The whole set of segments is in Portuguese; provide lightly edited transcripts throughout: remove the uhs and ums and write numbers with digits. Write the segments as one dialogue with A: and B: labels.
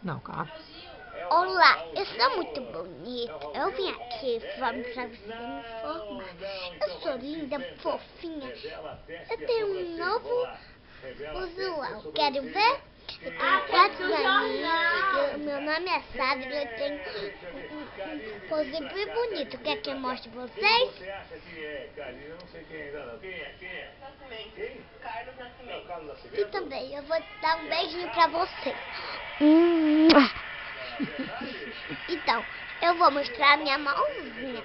A: Não, calma.
B: Olá, eu sou muito bonita. Eu vim aqui pra você me informar. Eu sou linda, fofinha. Eu tenho um novo visual. Quero ver? Eu tenho 4 aninhos. Meu nome é Sandra. Eu tenho um pose bem bonito. Quer que eu mostre pra vocês? E também eu vou dar um beijinho pra você. Então, eu vou mostrar a minha mãozinha.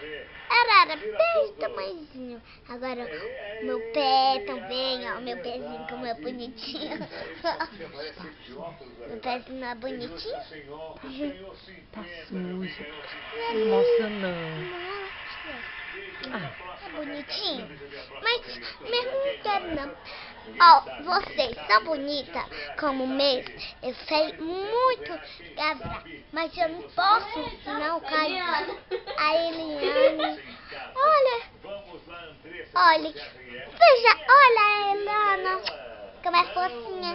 B: Era bem tamanhozinho. Agora, meu pé também, ó. Meu pezinho como é bonitinho. Meu pezinho não é bonitinho?
A: Tá sujo. Não mostra não.
B: É bonitinho. Mas mesmo não quero não. Ó, vocês são bonitas como mesmo. Eu sei muito quebrar, mas eu não posso, senão cai a Eliane. Olha, veja, olha a Eliana, como é fofinha.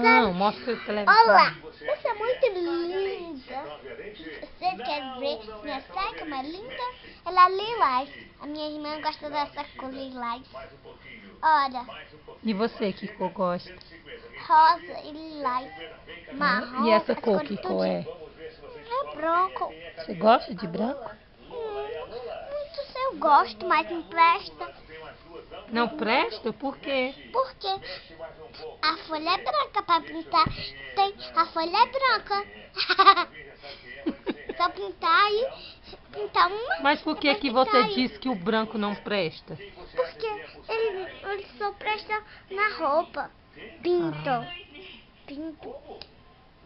A: Não, mostra o telefone.
B: Olá, você é muito linda. Vocês querem ver minha saia como é linda? Ela é lilás. A minha irmã gosta dessa cor lilás. Olha.
A: E você, que cor gosta?
B: Rosa e lilás. Marrom.
A: E essa cor, que cor é?
B: É branco.
A: Você gosta de branco?
B: Muito eu gosto, mas não presta.
A: Não presta? Por quê?
B: Porque a folha é branca para pintar. Tem a folha é branca. Só pintar e pintar uma.
A: Mas por que que você disse que o branco não presta?
B: Porque ele só presta na roupa. Pinto. Pinto.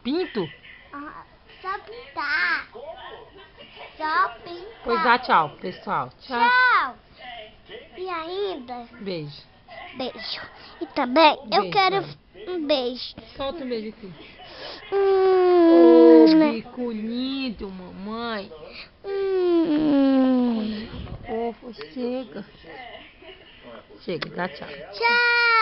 A: Pinto?
B: Só pintar. Só pintar.
A: Pois dá tchau, pessoal. Tchau.
B: Tchau. E ainda,
A: Beijo.
B: beijo. E também eu
A: Beijo,
B: quero
A: vai.
B: um beijo.
A: Solta um beijo aqui. Ô, bico lindo, mamãe. Fofo, chega. Chega, dá tchau.
B: Tchau.